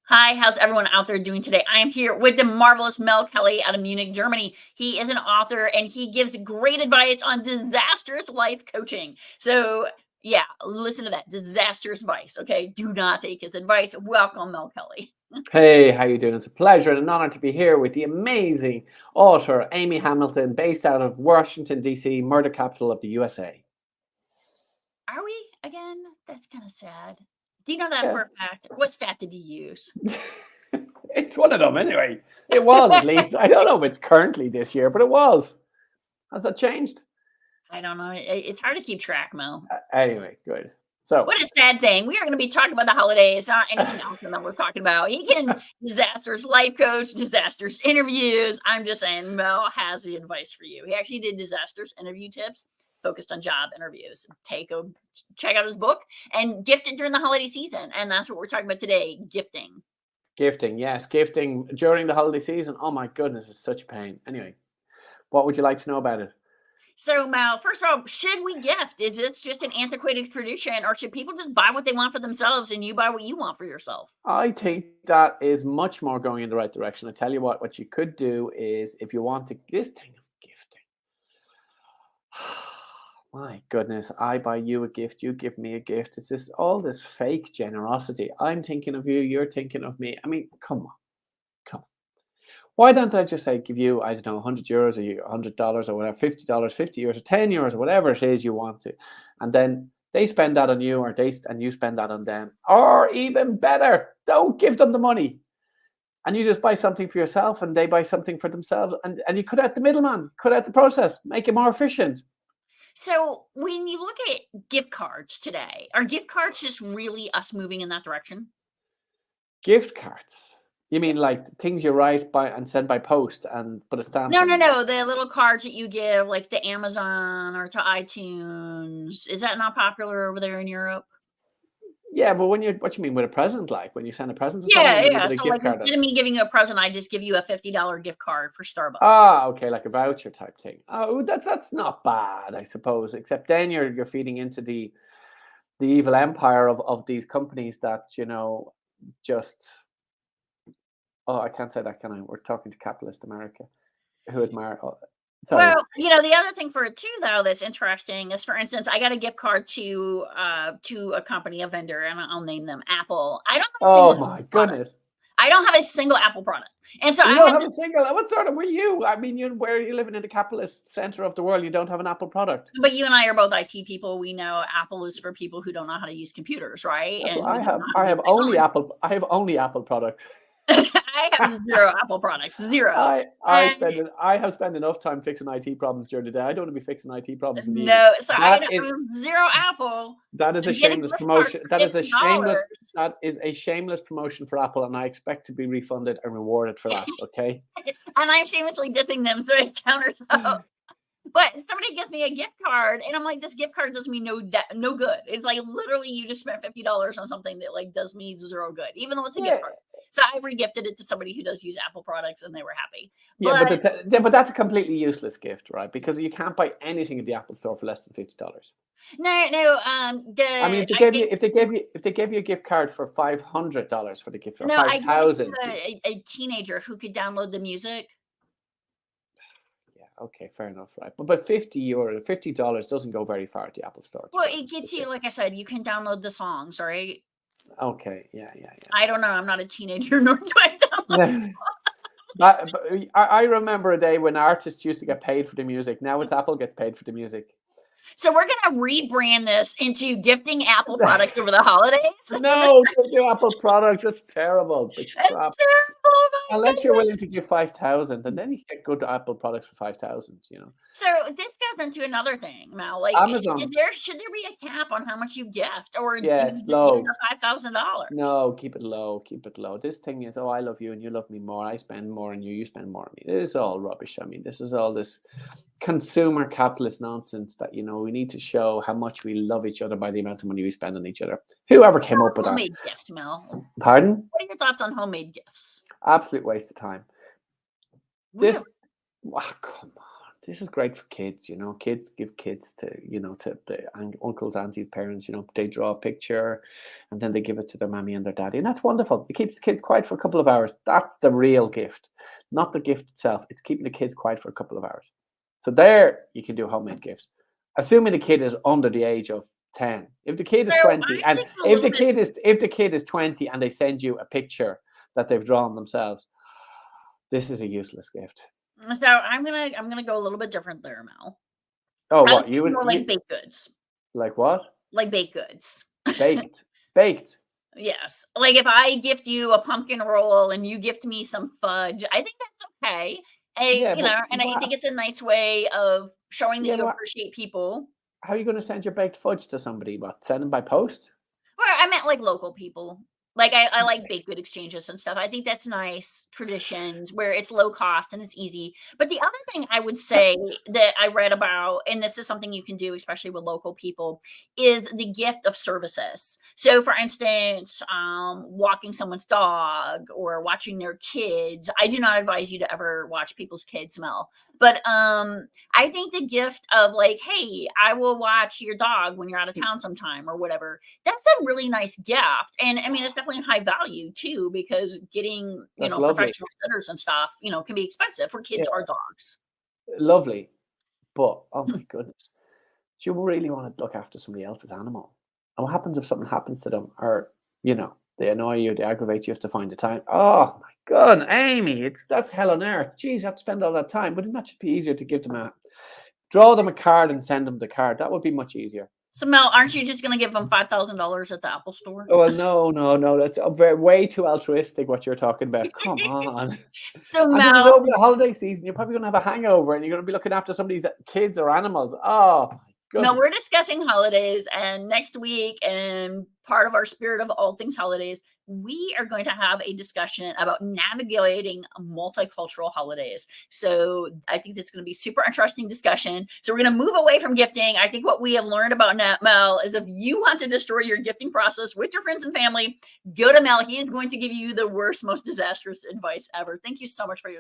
Hi, how's everyone out there doing today? I am here with the marvelous Mel Kelly out of Munich, Germany. He is an author and he gives great advice on disastrous life coaching. So, yeah, listen to that disastrous advice, okay? Do not take his advice. Welcome, Mel Kelly. Hey, how you doing? It's a pleasure and an honor to be here with the amazing author Amy Hamilton, based out of Washington, D.C., murder capital of the USA. Are we again? That's kind of sad. Do you know that Yeah, for a fact? What stat did you use? it's one of them anyway. It was at least. I don't know if it's currently this year, but it was. Has that changed? I don't know. It's hard to keep track, Mel. Anyway, good. So, What a sad thing. We are going to be talking about the holidays, not anything else that we're talking about. He can disasters life coach, disasters interviews. I'm just saying, Mel has the advice for you. He actually did disasters interview tips focused on job interviews. Check out his book and gift it during the holiday season. And that's what we're talking about today, gifting. gifting, yes, gifting during the holiday season. Oh my goodness, it's such a pain. Anyway, what would you like to know about it? So, Mel, first of all, should we gift? Is this just an antiquated tradition, or should people just buy what they want for themselves and you buy what you want for yourself? I think that is much more going in the right direction. I tell you what you could do is, if you want to, this thing of gifting. My goodness, I buy you a gift, you give me a gift. It's this all this fake generosity. I'm thinking of you, you're thinking of me. I mean, come on, come on. Why don't I just say give you, I don't know, €100 or $100 or whatever, $50, €50 or €10 or whatever it is you want to, and then they spend that on you, or and you spend that on them, or even better, don't give them the money, and you just buy something for yourself, and they buy something for themselves, and you cut out the middleman, cut out the process, make it more efficient. So when you look at gift cards today, are gift cards just really us moving in that direction? Gift cards. You Yeah. mean like things you write by and send by post and put a stamp No, on no, them? no. The little cards that you give, like to Amazon or to iTunes. Is that not popular over there in Europe? Yeah, but what you mean with a present? Like when you send a present to someone Yeah, and they give yeah. it a So gift like card on instead it. of me giving you a present, I just give you a $50 gift card for Starbucks. Ah, okay, like a voucher type thing. Oh, that's not bad, I suppose. Except then you're feeding into the evil empire of these companies that just, oh, I can't say that, can I? We're talking to capitalist America, who admire. Oh, sorry. Well, the other thing for it too, though, that's interesting is, for instance, I got a gift card to a company, a vendor, and I'll name them Apple. I don't have a single Oh Apple my product. goodness. I don't have a single Apple product, and so You I don't had have a this. single. What sort of were you? I mean, where are you living in the capitalist center of the world? You don't have an Apple product. But you and I are both IT people. We know Apple is for people who don't know how to use computers, right? That's what And who I don't know have. how I to use have only technology. Apple. I have only Apple products. I have zero Apple products, zero. And I have spent enough time fixing IT problems during the day. I don't want to be fixing IT problems in the evening. no, so I That know is I'm zero Apple. that is a And get a shameless gift card promotion. for That is a shameless $50. that is a shameless promotion for Apple, and I expect to be refunded and rewarded for that. Okay. And I'm shamelessly dissing them, so it counters out. But somebody gives me a gift card, and I'm like, this gift card does me no good. It's like literally you just spent $50 on something that like does me zero good, even though it's a gift Yeah. card. So I regifted it to somebody who does use Apple products, and they were happy. Yeah, but But but that's a completely useless gift, right? Because you can't buy anything at the Apple Store for less than $50. no, I mean, the if they I gave gave you if they gave you if they gave you a gift card for $500 for the gift, or no, five I gave it thousand, to a teenager who could download the music. yeah, okay, fair enough, right? But €50, $50 doesn't go very far at the Apple Store, to Well, be it honest gets with you, you. like I said, you can download the songs, right? Okay, yeah, yeah, I don't know. I'm not a teenager, nor do I download. yeah. But I remember a day when artists used to get paid for the music. Now it's Apple gets paid for the music. So we're gonna rebrand this into gifting Apple products over the holidays. No, don't do Apple products. It's terrible. It's It's crap. terrible, oh my Unless you're goodness. willing to give 5,000, and then you get good Apple products for 5,000. So this goes into another thing, Mal. Like, Amazon, should there be a cap on how much you gift, or do yes, you just give them low. the $5,000? No, keep it low. Keep it low. This thing is, oh, I love you and you love me more. I spend more on you. You spend more on me. This is all rubbish. I mean, this is all this consumer capitalist nonsense that we need to show how much we love each other by the amount of money we spend on each other. Whoever came up with that? Homemade gifts, Mel. Pardon? What are your thoughts on homemade gifts? Absolute waste of time. Really? This, come on. this is great for kids, Kids give kids to, to the uncles, aunties, parents, they draw a picture and then they give it to their mommy and their daddy. And that's wonderful. It keeps kids quiet for a couple of hours. That's the real gift, not the gift itself. It's keeping the kids quiet for a couple of hours. So there you can do homemade gifts. Assuming the kid is under the age of 10. If the kid is So 20 I and think a little bit. if the kid is 20 and they send you a picture that they've drawn themselves, this is a useless gift. So I'm gonna go a little bit different there, Mel. Oh, I was what? thinking more like baked goods. Like what? Like baked goods. Baked. Baked. Yes. Like if I gift you a pumpkin roll and you gift me some fudge, I think that's okay. Yeah, but And I think it's a nice way of showing that yeah, you but appreciate people. how are you going to send your baked fudge to somebody? What? Send them by post? Well, I meant like local people. Like I like baked good exchanges and stuff. I think that's nice traditions where it's low cost and it's easy. But the other thing I would say that I read about, and this is something you can do, especially with local people, is the gift of services. So, for instance, walking someone's dog or watching their kids. I do not advise you to ever watch people's kids, Mel. But I think the gift of like, hey, I will watch your dog when you're out of town sometime or whatever. That's a really nice gift. And I mean, it's definitely high value too, because getting, That's lovely. professional sitters and stuff, can be expensive for Yeah, kids or dogs. lovely. But oh my goodness, do you really want to look after somebody else's animal? And what happens if something happens to them, or they annoy you, they aggravate you, have to find the time? Oh my God, Amy, that's hell on earth. Jeez, you have to spend all that time. Wouldn't that just be easier to draw them a card and send them the card? That would be much easier. So Mel, aren't you just going to give them $5,000 at the Apple store? Oh, well, no, no, no. That's way too altruistic what you're talking about. Come on. So And this is Mel, over the holiday season. You're probably going to have a hangover and you're going to be looking after somebody's kids or animals. Oh, my no, we're goodness. discussing holidays, and next week, and part of our spirit of all things holidays, we are going to have a discussion about navigating multicultural holidays. So I think that's going to be super interesting discussion. So we're going to move away from gifting. I think what we have learned about Mel is if you want to destroy your gifting process with your friends and family, go to Mel. He is going to give you the worst, most disastrous advice ever. Thank you so much for your